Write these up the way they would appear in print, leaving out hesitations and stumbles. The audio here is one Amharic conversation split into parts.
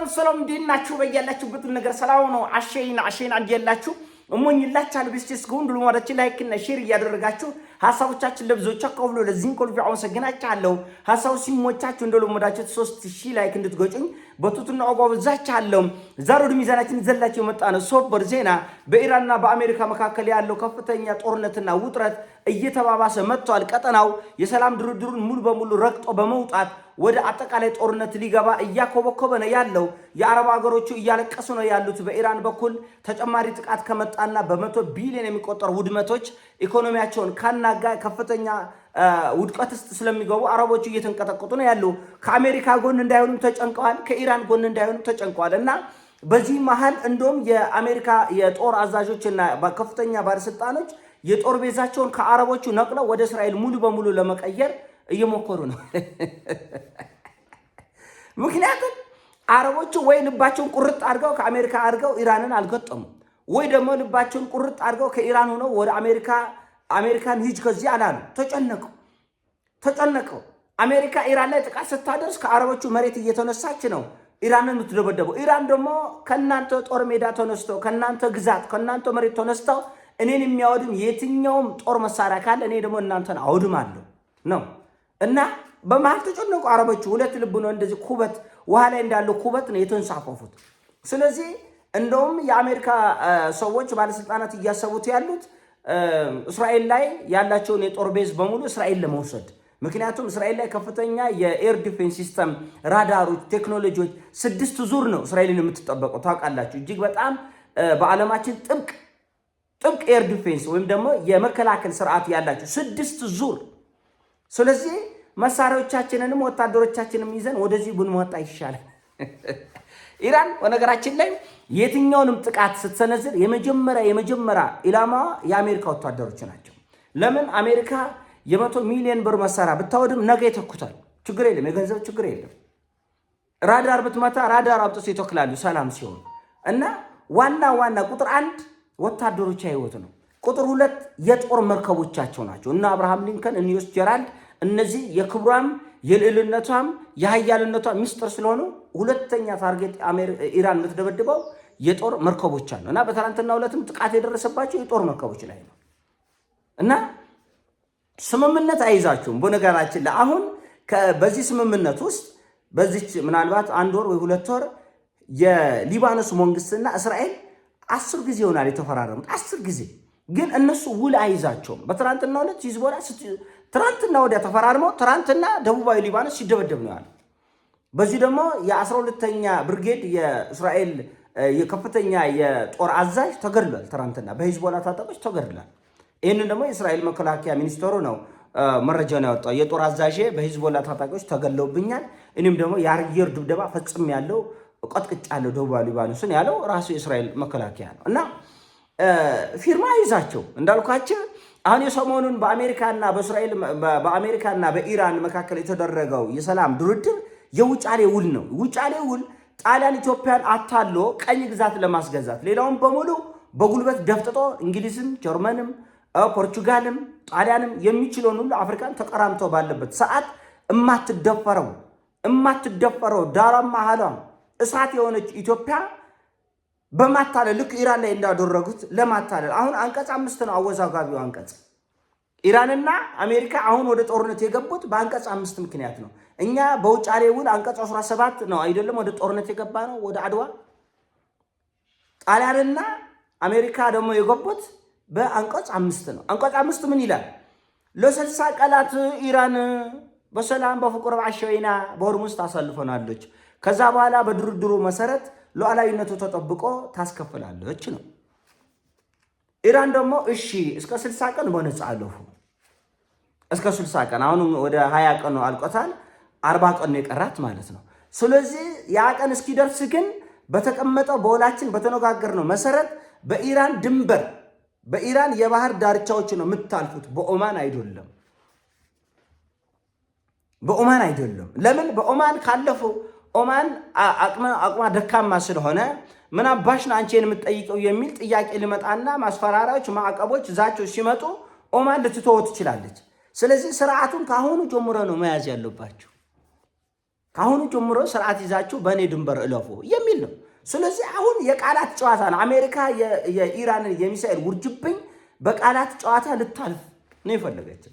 ሰላም እንዴናችሁ? በያላችሁበት ነገር ሰላም ነው። አሸይና እንዲያላችሁ እሞኝላችኋለሁ። ቢስቲስ ሁሉ ወዳችሁ ላይክ እና ሼር እያደረጋችሁ ሐሳቦቻችን ለብዙዎች አካፍሉ። ለዚህን ኮልፊ አመሰግናችኋለሁ። ሐሳቡ ሲሞቻችሁ እንደለመዳችሁ 3000 ላይክ እንድትገጩኝ በቱቱና አጓብዛችኋለሁ። ዛሬ ወደ ሚዛናችን ዘላችሁ የመጣ ነው ሶበር ዜና በኢራንና በአሜሪካ መካከል ያለው ከፍተኛ ጦርነትና ውጥረት እየተባባሰ መጥቷል። ቀጠናው የሰላም ድርድሩን ሙሉ በሙሉ ረግጦ በመውጣት ወደ አጠቃላይ ጦርነት ሊገባ እያኮበኮበ ነው ያለው። የአረብ ሀገሮቹ እያለቀሱ ነው ያሉት። በኢራን በኩል ተጨማሪ ጥቃት ከመጣና በመቶ ቢሊዮን የሚቆጠሩ ውድመቶች ኢኮኖሚያቸውን ካናጋ ከፍተኛ ውድቀት ውስጥ ስለሚገቡ አረቦቹ እየተንቀጠቀጡ ነው ያሉ። ከአሜሪካ ጎን እንዳይሆኑ ተጨንቀዋል፣ ከኢራን ጎን እንዳይሆኑ ተጨንቀዋል። እና በዚህ መሃል እንደውም የአሜሪካ የጦር አዛዦችና ከፍተኛ ባለስልጣኖች የጦር ቤዛቸውን ከአረቦቹ ነቅለው ወደ እስራኤል ሙሉ በሙሉ ለመቀየር እየሞከሩ ነው። ምክንያቱም አረቦቹ ወይ ልባቸውን ቁርጥ አድርገው ከአሜሪካ አድርገው ኢራንን አልገጠሙ፣ ወይ ደግሞ ልባቸውን ቁርጥ አድርገው ከኢራን ሆነው ወደ አሜሪካን ሂጅ ከዚህ አላሉ። ተጨነቀው። አሜሪካ ኢራን ላይ ጥቃት ስታደርስ ከአረቦቹ መሬት እየተነሳች ነው ኢራንን የምትደበደበው። ኢራን ደግሞ ከናንተ ጦር ሜዳ ተነስተው ከናንተ ግዛት ከናንተ መሬት ተነስተው እኔን የሚያወድም የትኛውም ጦር መሳሪያ ካለ እኔ ደግሞ እናንተን አውድማለሁ ነው። እና በመሃል ተጨነቁ አረቦቹ። ሁለት ልብ ነው እንደዚህ ኩበት ውሃ ላይ እንዳለው ኩበት ነው የተንሳፈፉት። ስለዚህ እንደውም የአሜሪካ ሰዎች ባለስልጣናት እያሰቡት ያሉት እስራኤል ላይ ያላቸውን የጦር ቤዝ በሙሉ እስራኤል ለመውሰድ። ምክንያቱም እስራኤል ላይ ከፍተኛ የኤር ዲፌንስ ሲስተም ራዳሮች፣ ቴክኖሎጂዎች 6 ዙር ነው እስራኤልን የምትጠበቀው ታውቃላችሁ። እጅግ በጣም በዓለማችን ጥብቅ ኤር ዲፌንስ ወይም ደግሞ የመከላከል ስርዓት ያላቸው 6 ዙር። ስለዚህ መሳሪያዎቻችንንም ወታደሮቻችንንም ይዘን ወደዚህ ብንወጣ ይሻላል። ኢራን በነገራችን ላይ የትኛውንም ጥቃት ስትሰነዝር የመጀመሪያ ኢላማዋ የአሜሪካ ወታደሮች ናቸው። ለምን? አሜሪካ የ100 ሚሊዮን ብር መሳሪያ ብታወድም ነገ ይተኩታል። ችግር የለም፣ የገንዘብ ችግር የለም። ራዳር ብትመታ ራዳር አውጥቶ ይተክላሉ ሰላም ሲሆን። እና ዋና ቁጥር 1 ወታደሮች ህይወት ነው። ቁጥር 2 የጦር መርከቦቻቸው ናቸው። እና አብርሃም ሊንከን ኒውስ ጀራልድ እነዚህ የክብሯም የልዕልነቷም የኃያልነቷ ሚስጥር ስለሆኑ ሁለተኛ ታርጌት ኢራን የምትደበድበው የጦር መርከቦች አሉ። እና በትናንትናው ዕለትም ጥቃት የደረሰባቸው የጦር መርከቦች ላይ ነው። እና ስምምነት አይዛቸውም። በነገራችን ላይ አሁን በዚህ ስምምነት ውስጥ በዚች ምናልባት 1 ወር ወይ 2 ወር የሊባኖስ መንግስትና እስራኤል 10 ጊዜ ይሆናል የተፈራረሙት። 10 ጊዜ ግን እነሱ ውል አይዛቸውም። በትናንትናው ዕለት ሂዝቦላ ትናንትና ወዲያ ተፈራርመው ትናንትና ደቡባዊ ሊባኖስ ሲደበደብ ነው ያለው። በዚህ ደግሞ የ12ኛ ብርጌድ የእስራኤል የከፍተኛ የጦር አዛዥ ተገድሏል። ትናንትና በሂዝቦላ ታጣቂዎች ተገድሏል። ይህንን ደግሞ የእስራኤል መከላከያ ሚኒስትሩ ነው መረጃውን ያወጣው። የጦር አዛዥ በሂዝቦላ ታጣቂዎች ተገድለውብኛል፣ እኔም ደግሞ የአየር ድብደባ ፈጽም ያለው ቀጥቅጫለሁ ደቡባዊ ሊባኖስን ያለው ራሱ የእስራኤል መከላከያ ነው። እና ፊርማ ይዛቸው እንዳልኳቸው አሁን የሰሞኑን በአሜሪካና በኢራን መካከል የተደረገው የሰላም ድርድር የውጫሌ ውል ነው። ውጫሌ ውል ጣሊያን ኢትዮጵያን አታሎ ቀኝ ግዛት ለማስገዛት ሌላውን በሙሉ በጉልበት ደፍጥጦ እንግሊዝም፣ ጀርመንም፣ ፖርቹጋልም ጣሊያንም የሚችለውን ሁሉ አፍሪካን ተቀራምተው ባለበት ሰዓት እማትደፈረው ዳራማ ሐሏም እሳት የሆነች ኢትዮጵያ በማታለል ልክ ኢራን ላይ እንዳደረጉት ለማታለል አሁን አንቀጽ 5 ነው አወዛጋቢው አንቀጽ። ኢራንና አሜሪካ አሁን ወደ ጦርነት የገቡት በአንቀጽ 5 ምክንያት ነው። እኛ በውጫሌ ውል አንቀጽ 17 ነው አይደለም ወደ ጦርነት የገባ ነው ወደ አድዋ። ጣሊያንና አሜሪካ ደግሞ የገቡት በአንቀጽ 5 ነው። አንቀጽ 5 ምን ይላል? ለ60 ቀናት ኢራን በሰላም በፍቅር ባሸይና በሆርሙዝ ታሳልፈናለች። ከዛ በኋላ በድርድሩ መሰረት ሉዓላዊነቱ ተጠብቆ ታስከፍላለች ነው። ኢራን ደግሞ እሺ እስከ 60 ቀን በነፃ አለፉ። እስከ 60 ቀን አሁን ወደ 20 ቀን ነው አልቆታል። 40 ቀን ነው የቀራት ማለት ነው። ስለዚህ ያ ቀን እስኪደርስ ግን በተቀመጠው በውላችን በተነጋገርነው መሰረት በኢራን ድንበር በኢራን የባህር ዳርቻዎች ነው የምታልፉት። በኦማን አይደለም። ለምን? በኦማን ካለፉ ኦማን አቅማ ደካማ ስለሆነ ምን አባሽ ነው አንቺን የምትጠይቀው የሚል ጥያቄ ሊመጣና ማስፈራሪያዎች፣ ማዕቀቦች፣ ዛቾች ሲመጡ ኦማን ልትተወው ትችላለች። ስለዚህ ስርዓቱን ካሁኑ ጀምሮ ነው መያዝ ያለባቸው። ካሁኑ ጀምሮ ስርዓት ይዛችሁ በእኔ ድንበር እለፉ የሚል ነው። ስለዚህ አሁን የቃላት ጨዋታ ነው። አሜሪካ የኢራንን የሚሳኤል ውርጅብኝ በቃላት ጨዋታ ልታልፍ ነው የፈለገችው።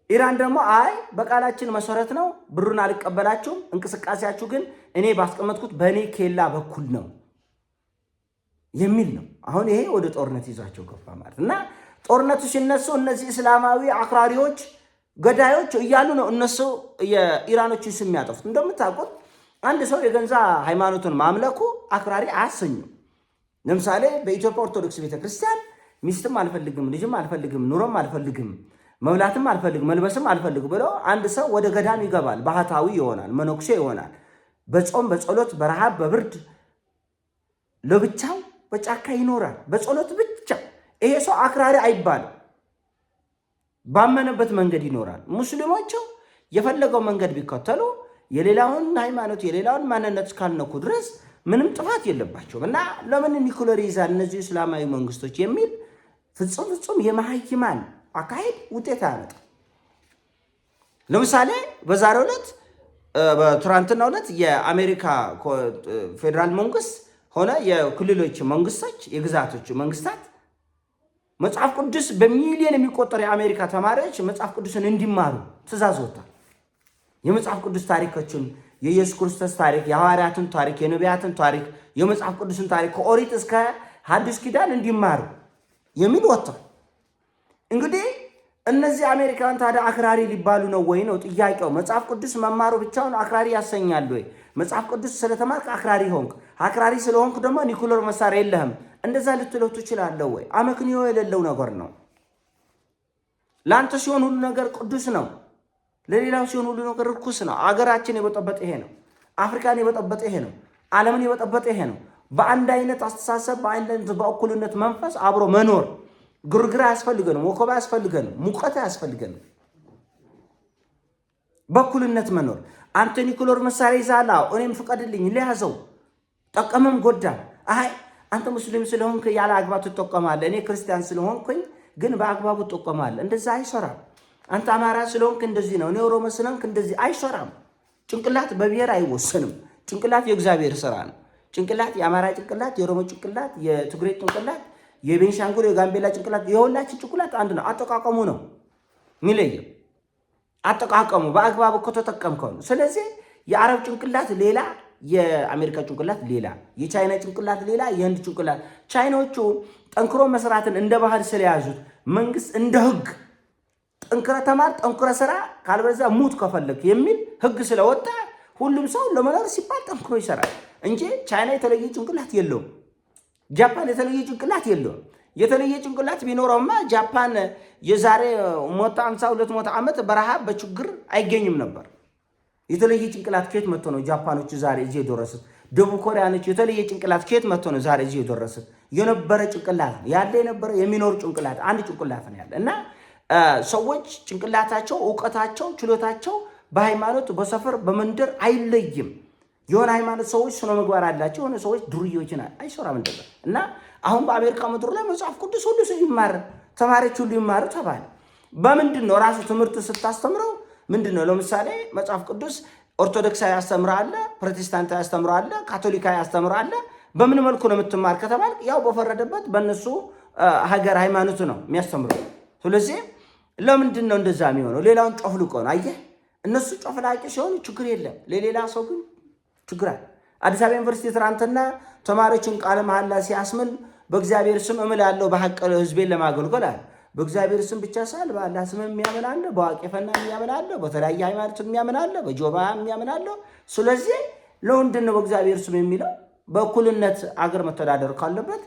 ኢራን ደግሞ አይ በቃላችን መሰረት ነው፣ ብሩን አልቀበላችሁም፣ እንቅስቃሴያችሁ ግን እኔ ባስቀመጥኩት በእኔ ኬላ በኩል ነው የሚል ነው። አሁን ይሄ ወደ ጦርነት ይዟቸው ገባ ማለት እና ጦርነቱ ሲነሱ እነዚህ እስላማዊ አክራሪዎች ገዳዮች እያሉ ነው እነሱ የኢራኖችን ስም ያጠፉት። እንደምታውቁት አንድ ሰው የገንዛ ሃይማኖቱን ማምለኩ አክራሪ አያሰኙም። ለምሳሌ በኢትዮጵያ ኦርቶዶክስ ቤተክርስቲያን ሚስትም አልፈልግም፣ ልጅም አልፈልግም፣ ኑሮም አልፈልግም፣ መብላትም አልፈልግም፣ መልበስም አልፈልግም ብሎ አንድ ሰው ወደ ገዳም ይገባል። ባህታዊ ይሆናል፣ መነኩሴ ይሆናል። በጾም በጸሎት በረሃብ በብርድ ለብቻው በጫካ ይኖራል፣ በጸሎት ብቻ። ይሄ ሰው አክራሪ አይባልም፣ ባመነበት መንገድ ይኖራል። ሙስሊሞቹ የፈለገው መንገድ ቢከተሉ የሌላውን ሃይማኖት የሌላውን ማንነት እስካልነኩ ድረስ ምንም ጥፋት የለባቸውም እና ለምን ኒኩለር ይዛል እነዚህ እስላማዊ መንግስቶች የሚል ፍጹም የመሃይማን አካሄድ ውጤት አያመጣም። ለምሳሌ በዛሬው ዕለት በትናንትናው ዕለት የአሜሪካ ፌዴራል መንግስት ሆነ የክልሎች መንግስቶች የግዛቶች መንግስታት መጽሐፍ ቅዱስ በሚሊዮን የሚቆጠሩ የአሜሪካ ተማሪዎች መጽሐፍ ቅዱስን እንዲማሩ ትእዛዝ ወጥቷል። የመጽሐፍ ቅዱስ ታሪኮችን የኢየሱስ ክርስቶስ ታሪክ፣ የሐዋርያትን ታሪክ፣ የነቢያትን ታሪክ፣ የመጽሐፍ ቅዱስን ታሪክ ከኦሪት እስከ ሐዲስ ኪዳን እንዲማሩ የሚል ወጥቷል። እንግዲህ እነዚህ አሜሪካን ታዲያ አክራሪ ሊባሉ ነው ወይ ነው ጥያቄው። መጽሐፍ ቅዱስ መማሩ ብቻውን አክራሪ ያሰኛል ወይ? መጽሐፍ ቅዱስ ስለተማርክ አክራሪ ሆንክ፣ አክራሪ ስለሆንክ ደግሞ ኒኩለር መሳሪያ የለህም፣ እንደዛ ልትለው ትችላለህ ወይ? አመክንዮ የሌለው ነገር ነው። ለአንተ ሲሆን ሁሉ ነገር ቅዱስ ነው፣ ለሌላው ሲሆን ሁሉ ነገር ርኩስ ነው። አገራችን የበጠበጠ ይሄ ነው። አፍሪካን የበጠበጠ ይሄ ነው። ዓለምን የበጠበጠ ይሄ ነው። በአንድ አይነት አስተሳሰብ፣ በአንድ አይነት በእኩልነት መንፈስ አብሮ መኖር ግርግር አያስፈልገንም፣ ወከባ አያስፈልገንም፣ ሙቀት አያስፈልገንም። በእኩልነት መኖር። አንተ ኒኩለር መሳሪያ ይዛላ፣ እኔም ፍቀድልኝ ሊያዘው፣ ጠቀመም ጎዳም። አይ አንተ ሙስሊም ስለሆንክ ያለ አግባብ ትጠቀማለህ፣ እኔ ክርስቲያን ስለሆንኩኝ ግን በአግባቡ ትጠቀማለህ። እንደዛ አይሰራም። አንተ አማራ ስለሆንክ እንደዚህ ነው፣ እኔ ኦሮሞ ስለሆንክ እንደዚህ አይሰራም። ጭንቅላት በብሔር አይወሰንም። ጭንቅላት የእግዚአብሔር ስራ ነው። ጭንቅላት የአማራ ጭንቅላት፣ የኦሮሞ ጭንቅላት፣ የትግሬ ጭንቅላት፣ የቤንሻንጉል የጋምቤላ ጭንቅላት፣ የሁላችን ጭንቅላት አንድ ነው። አጠቃቀሙ ነው የሚለየው። አጠቃቀሙ በአግባቡ እኮ ተጠቀምከው ነው። ስለዚህ የአረብ ጭንቅላት ሌላ፣ የአሜሪካ ጭንቅላት ሌላ፣ የቻይና ጭንቅላት ሌላ፣ የህንድ ጭንቅላት። ቻይናዎቹ ጠንክሮ መስራትን እንደ ባህል ስለያዙት መንግስት እንደ ህግ ጠንክረ ተማር፣ ጠንክረ ስራ፣ ካልበለዚያ ሙት ከፈለክ የሚል ህግ ስለወጣ ሁሉም ሰው ለመኖር ሲባል ጠንክሮ ይሰራል እንጂ ቻይና የተለየ ጭንቅላት የለውም። ጃፓን የተለየ ጭንቅላት የለውም። የተለየ ጭንቅላት ቢኖረውማ ጃፓን የዛሬ 152 ዓመት በረሃብ በችግር አይገኝም ነበር። የተለየ ጭንቅላት ከየት መጥቶ ነው ጃፓኖች ዛሬ እዚህ የደረሱት? ደቡብ ኮሪያኖች የተለየ ጭንቅላት ከየት መጥቶ ነው ዛሬ እዚህ የደረሱት? የነበረ ጭንቅላት ያለ የነበረ የሚኖር ጭንቅላት አንድ ጭንቅላት ነው ያለ እና ሰዎች ጭንቅላታቸው፣ እውቀታቸው፣ ችሎታቸው በሃይማኖት በሰፈር በመንደር አይለይም። የሆነ ሃይማኖት ሰዎች ስነ ምግባር አላቸው፣ የሆነ ሰዎች ዱርዬዎች አይሰራም እንደዛ። እና አሁን በአሜሪካ ምድር ላይ መጽሐፍ ቅዱስ ሁሉ ሰው ይማር፣ ተማሪዎች ሁሉ ይማሩ ተባለ። በምንድን ነው ራሱ ትምህርት ስታስተምረው ምንድን ነው? ለምሳሌ መጽሐፍ ቅዱስ ኦርቶዶክሳዊ ያስተምራለ፣ ፕሮቴስታንታዊ ያስተምራለ፣ ካቶሊካዊ ያስተምራለ። በምን መልኩ ነው የምትማር ከተባል ያው በፈረደበት በእነሱ ሀገር ሃይማኖቱ ነው የሚያስተምረው። ስለዚህ ለምንድን ነው እንደዛ የሚሆነው? ሌላውን ጮፍልቆ ነው። አየህ፣ እነሱ ጮፍላቂ ሲሆኑ ችግር የለም፣ ለሌላ ሰው ግን ችግር አለ። አዲስ አበባ ዩኒቨርሲቲ ትናንትና ተማሪዎችን ቃለ መሐላ ሲያስምል በእግዚአብሔር ስም እምላለሁ በሐቅ ህዝቤን ለማገልገል አለ። በእግዚአብሔር ስም ብቻ ሳል በአላህ ስም የሚያምን አለ፣ በዋቄ ፈና የሚያምን አለ፣ በተለያየ ሃይማኖት የሚያምን አለ፣ በጆባ የሚያምን አለ። ስለዚህ ለምንድን ነው በእግዚአብሔር ስም የሚለው? በእኩልነት አገር መተዳደር ካለበት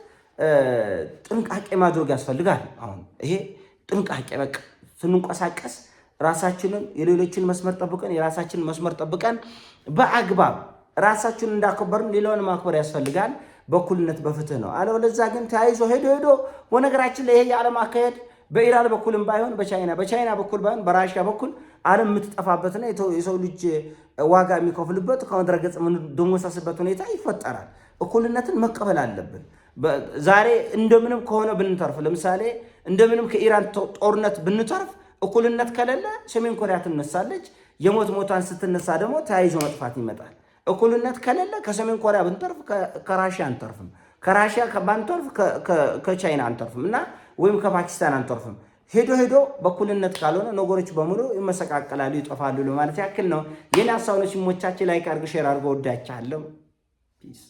ጥንቃቄ ማድረግ ያስፈልጋል። አሁን ይሄ ጥንቃቄ በቃ ስንንቀሳቀስ ራሳችንን የሌሎችን መስመር ጠብቀን የራሳችንን መስመር ጠብቀን በአግባብ ራሳችንን እንዳከበርን ሌላውን ማክበር ያስፈልጋል። በእኩልነት በፍትህ ነው። አለበለዚያ ግን ተያይዞ ሄዶ በነገራችን ላይ ይሄ የዓለም አካሄድ በኢራን በኩልም ባይሆን በቻይና በኩል ባይሆን በራሽያ በኩል ዓለም የምትጠፋበትና የሰው ልጅ ዋጋ የሚከፍልበት ከምድረ ገጽ የምንደመሰስበት ሁኔታ ይፈጠራል። እኩልነትን መቀበል አለብን። ዛሬ እንደምንም ከሆነ ብንተርፍ፣ ለምሳሌ እንደምንም ከኢራን ጦርነት ብንተርፍ፣ እኩልነት ከሌለ ሰሜን ኮሪያ ትነሳለች፣ የሞት ሞቷን ስትነሳ ደግሞ ተያይዞ መጥፋት ይመጣል። እኩልነት ከሌለ ከሰሜን ኮሪያ ብንተርፍ ከራሽያ አንተርፍም፣ ከራሽያ ባንተርፍ ከቻይና አንተርፍም እና ወይም ከፓኪስታን አንተርፍም። ሄዶ በኩልነት ካልሆነ ነገሮች በሙሉ ይመሰቃቀላሉ፣ ይጠፋሉ ለማለት ያክል ነው። የኔ ሀሳብ ነው። ሲሞቻችን ላይ አድርገው ሼር አድርገው ወዳቻለሁ። ፒስ